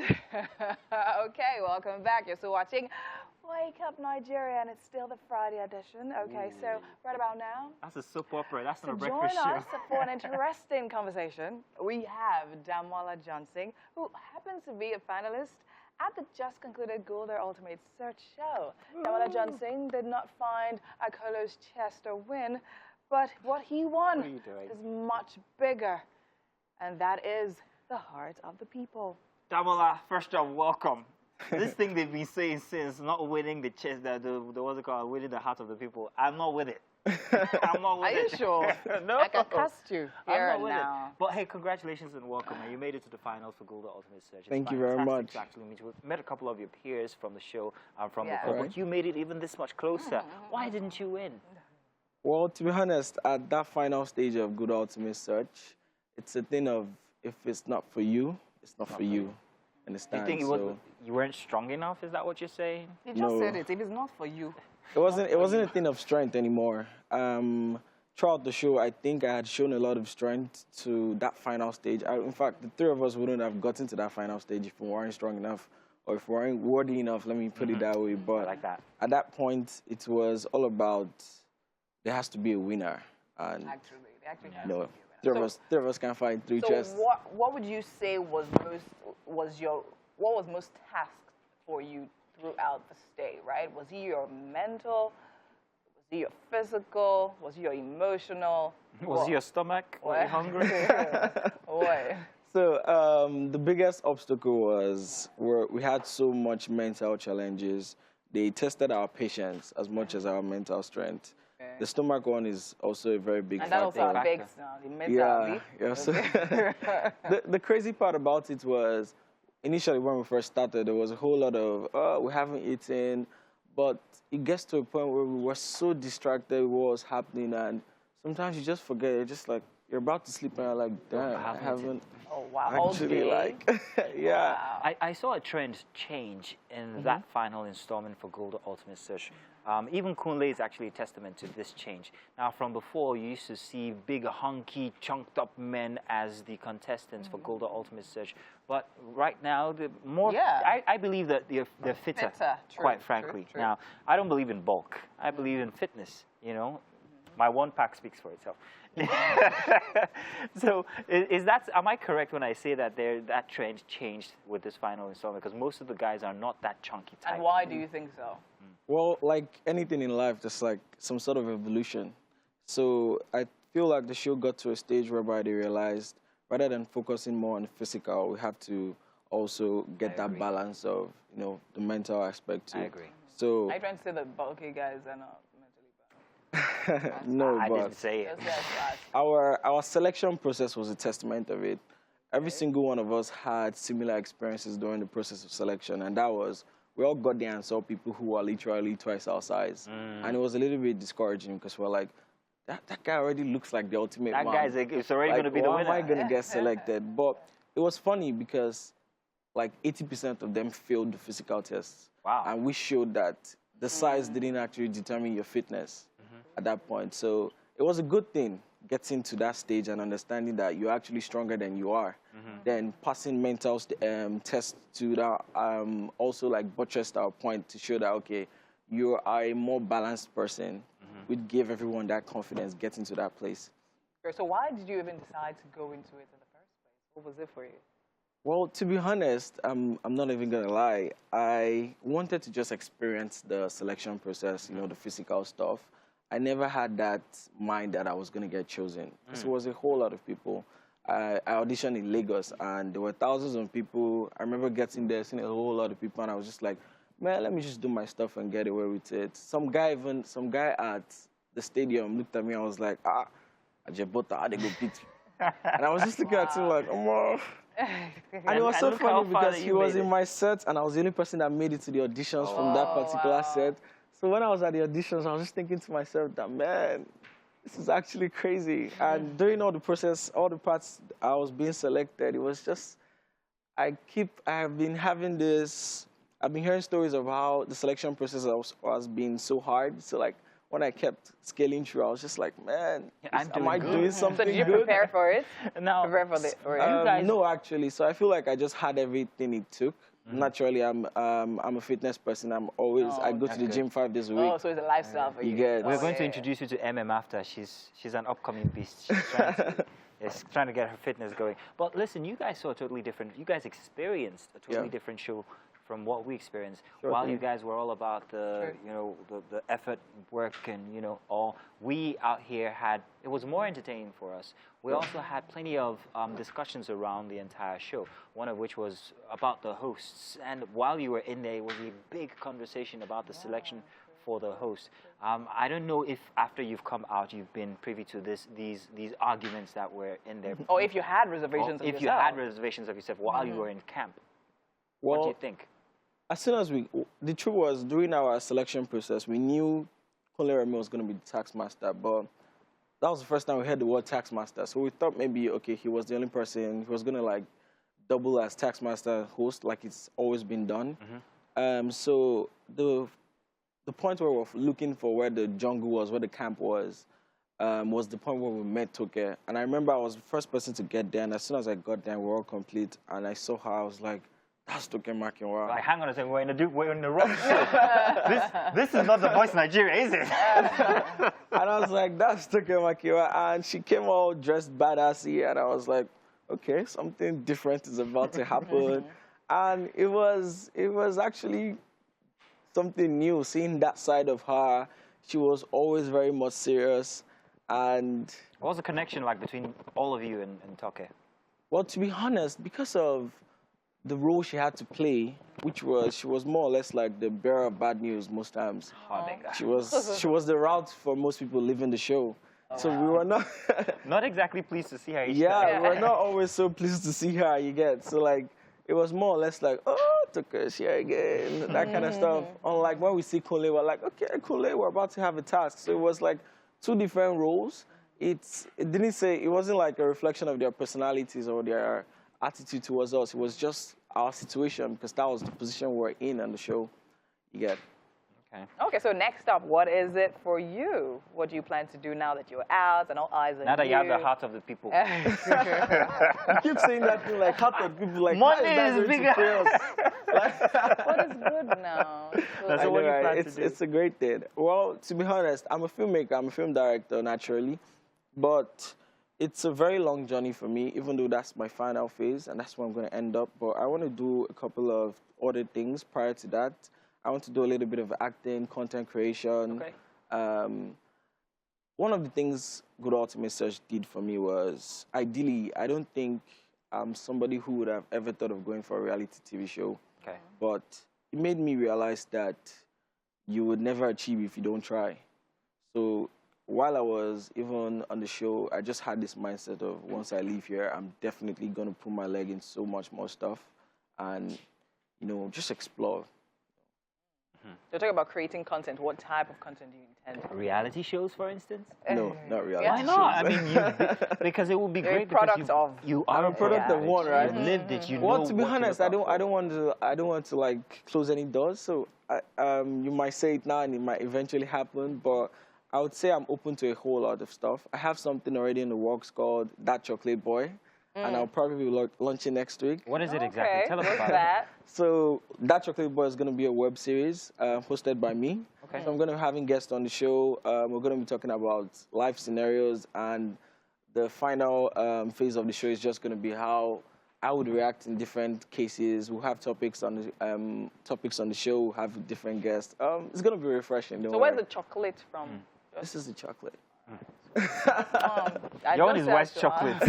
Okay, welcome back. You're still watching Wake Up Nigeria, and it's still the Friday edition. Okay, so right about now, That's a soap opera. That's not a join breakfast show. us for an interesting conversation. We have Damola Johnson, who happens to be a finalist at the just concluded Gulder Ultimate Search show. Damola Johnson did not find Akolo's chest or win, but what he won is much bigger, and that is the heart of the people. Damola, first off, welcome. This thing they've been saying since, not winning the chest, what's it called, winning the heart of the people. I'm not with it. I'm not with Are you sure? No. I can cast you here I'm not and now. But hey, congratulations and welcome. You made it to the finals for Gulder Ultimate Search. Thank you very much. To actually meet you. We've met a couple of your peers from the show and from the Yeah. but you made it even this much closer. Why didn't you win? Well, to be honest, at that final stage of Gulder Ultimate Search, it's a thing of if it's not for you, it's not for you. Understand? You think you weren't strong enough? Is that what you're saying? You just said it. If it's not for you. It wasn't a thing of strength anymore. Throughout the show, I think I had shown a lot of strength to that final stage. In fact, the three of us wouldn't have gotten to that final stage if we weren't strong enough or if we weren't worthy enough, let me put it that way. But like that. At that point, it was all about there has to be a winner. And Actually no, three of us can find three chests. So what would you say was most tasked for you throughout the stay, right? Was it your mental? Was it your physical? Was it your emotional? Was it your stomach? Were you hungry? What? So the biggest obstacle was we had so much mental challenges. They tested our patience as much as our mental strength. Okay. The stomach one is also a very big factor. And that also affects the mental. Yeah. So the crazy part about it was, initially when we first started, there was a whole lot of, we haven't eaten, but it gets to a point where we were so distracted with what was happening, and sometimes you just forget. You're just like, you're about to sleep, and you're like, damn, I haven't. Oh, wow. Actually, like, yeah. Wow. I saw a trend change in that final installment for Gulder Ultimate Search. Even Kunle is actually a testament to this change. Now, from before, you used to see big, hunky, chunked-up men as the contestants for Gulder Ultimate Search. But right now, I believe that they're fitter, quite frankly. True. Now, I don't believe in bulk. I believe in fitness, you know. My one pack speaks for itself. So, am I correct when I say that that trend changed with this final installment? Because most of the guys are not that chunky type. And why do you think so? Well, like anything in life, there's like some sort of evolution. So I feel like the show got to a stage whereby they realized, rather than focusing more on physical, we have to also get that balance of, the mental aspect too. I agree. So I trying to say that bulky guys are not no, I but didn't say it. Our selection process was a testament of it. Every single one of us had similar experiences during the process of selection, and that was, we all got there and saw people who are literally twice our size. And it was a little bit discouraging because we're like, that guy already looks like the ultimate man. That guy's it's already going to be the winner. Why am I going to get selected? But it was funny because like 80% of them failed the physical tests. Wow. And we showed that the size didn't actually determine your fitness at that point. So it was a good thing getting to that stage and understanding that you're actually stronger than you are. Then passing mental tests to that also like buttressed our point to show that, okay, you are a more balanced person. We'd give everyone that confidence getting to that place. So why did you even decide to go into it in the first place? What was it for you? Well, to be honest, I'm not even going to lie. I wanted to just experience the selection process, the physical stuff. I never had that mind that I was going to get chosen. Because it was a whole lot of people. I auditioned in Lagos, and there were thousands of people. I remember getting there, seeing a whole lot of people, and I was just like, man, let me just do my stuff and get away with it. Some guy at the stadium looked at me and was like, Ajebota, how they go beat you? And I was just looking at him like, oh. And it was so funny because he was in my set, and I was the only person that made it to the auditions from that particular set. So when I was at the auditions, I was just thinking to myself that, man, this is actually crazy. And during all the process, all the parts I was being selected, it was just, I've been hearing stories of how the selection process was being so hard. So like, when I kept scaling through, I was just like, man, am I good. doing something So did you good? prepare for it? Now, Prepare for it? you guys... No, actually. So I feel like I just had everything it took. Naturally, I'm a fitness person. I go to the gym 5 days a week. Oh, so it's a lifestyle for you. You get. We're going to introduce you to MM after. She's an upcoming beast. She's trying to get her fitness going. But listen, you guys saw a totally different. You guys experienced a totally different show from what we experienced. While you guys were all about the the effort, work, and all, we out here had, it was more entertaining for us. We also had plenty of discussions around the entire show. One of which was about the hosts. And while you were in there, it was a big conversation about the selection for the host. I don't know if after you've come out, you've been privy to these arguments that were in there. Or if you had reservations of if yourself. you had reservations of yourself while you were in camp. What do you think? As soon as the truth was, during our selection process, we knew Kunle Remi was going to be the tax master, but that was the first time we heard the word tax master. So we thought maybe, okay, he was the only person, he was going to like double as tax master host like it's always been done. So the point where we were looking for where the jungle was, where the camp was the point where we met Toke. And I remember I was the first person to get there, and as soon as I got there, we were all complete, and I saw her, I was like, that's Toke Makinwa. Like, hang on a second, we're in the wrong show. This is not The Voice Nigeria, is it? And I was like, that's Toke Makinwa. And she came all dressed badassy, and I was like, okay, something different is about to happen. And it was actually something new, seeing that side of her. She was always very much serious. And what was the connection like between all of you and Toke? Well, to be honest, because of the role she had to play, which was, she was more or less like the bearer of bad news most times. She was the route for most people leaving the show. So we were not not exactly pleased to see her. Yeah, we were not always so pleased to see her, you get. So like, it was more or less like, oh, Toke is here again, that kind of stuff. Unlike when we see Kunle, we're like, okay, Kunle, we're about to have a task. So it was like 2 different roles. It wasn't like a reflection of their personalities or their attitude towards us. It was just our situation, because that was the position we were in on the show. You get. Okay, so next up, what is it for you? What do you plan to do now that you're out and all eyes on you? Now that you have the heart of the people. You keep saying that thing like heart of people, like money is bigger. What is good now? That's what you plan to do. It's a great thing. Well, to be honest, I'm a filmmaker, I'm a film director naturally, but it's a very long journey for me, even though that's my final phase and that's where I'm going to end up. But I want to do a couple of other things prior to that. I want to do a little bit of acting, content creation. One of the things Gulder Ultimate Search did for me was, ideally, I don't think I'm somebody who would have ever thought of going for a reality TV show. But it made me realize that you would never achieve if you don't try. So while I was even on the show, I just had this mindset of, once I leave here, I'm definitely going to put my leg in so much more stuff and, just explore. You're talking about creating content. What type of content do you intend? Reality shows, for instance? No, not reality Why not? I mean, because it would be great because you are a product of one, right? You've lived it. You know. Well, to be honest, I don't want to like close any doors. So you might say it now and it might eventually happen, but I would say I'm open to a whole lot of stuff. I have something already in the works called That Chocolate Boy. And I'll probably be launching next week. What is it exactly? Tell us about it. So That Chocolate Boy is going to be a web series hosted by me. So I'm going to be having guests on the show. We're going to be talking about life scenarios, and the final phase of the show is just going to be how I would react in different cases. We'll have topics on the show. We'll have different guests. It's going to be refreshing. So where's the chocolate from? This is the chocolate. Your one is white chocolate.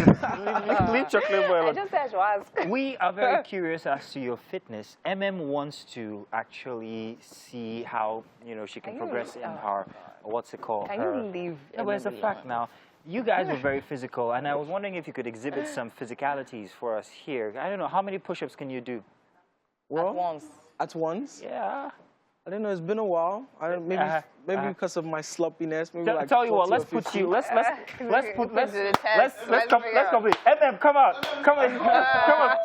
Leave chocolate boy alone. I just said to ask. We are very curious as to your fitness. wants to actually see how she can progress in her, what's it called? Can you leave? No, but it's a fact now. You guys were very physical, and I was wondering if you could exhibit some physicalities for us here. I don't know, how many push-ups can you do? Well, at once. At once? Yeah. I don't know. It's been a while. I don't, maybe because of my sloppiness. Maybe like tell you what. Let's put you. Let's complete. MM, come out. Come on. Come on.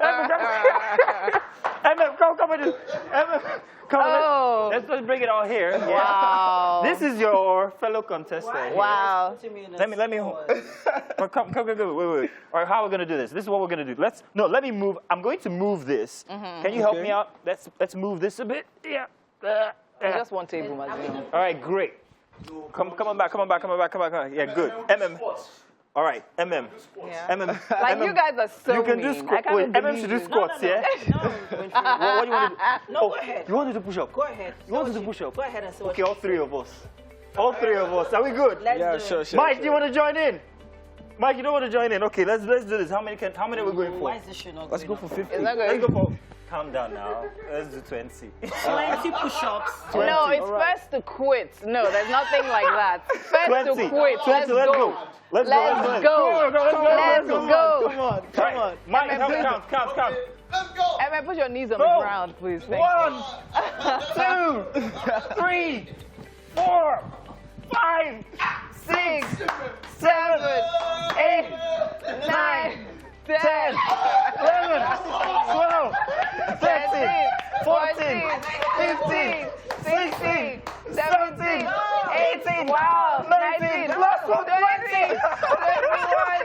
MM, come on. MM, come on. Let's bring it all here. Yeah. Wow. This is your fellow contestant. Here. Wow. Let me hold. Come. Wait. All right, how are we gonna do this? This is what we're gonna do. Let me move. I'm going to move this. Can you help me out? Let's move this a bit. Yeah. Just one table, Mazino. All right, great. Come on back. Yeah, good. All right, MM. Yeah. MM. Like, MM. you guys are so You can mean. do squats. Wait, MM should do squats, yeah? No. What do you want to do? No, go ahead. You want to do push-up? Go ahead. You want to do push-up? Go ahead and see what Okay, all three of us. All three of us. Are we good? Let's do it. Sure. Mike, do you want to join in? Mike, you don't want to join in? Okay, let's do this. How many are we going for? Why is this shoe not Let's go going for 50. Is that Let's good? go for. Calm down now. Let's do 20. 20 push-ups. No, it's first to quit. No, there's nothing like that. First to 20. quit. 20. Let's go. Let's go. Come on. Mike, count. Emma, put your knees on the ground, please. Thank you. 1, 2, 3, 4, 5, 6, 7, 8, 9, 10, 11, 12, 13, 14, 15, 16, 17, 18, Wow, 19, 19, last one, 20, 21,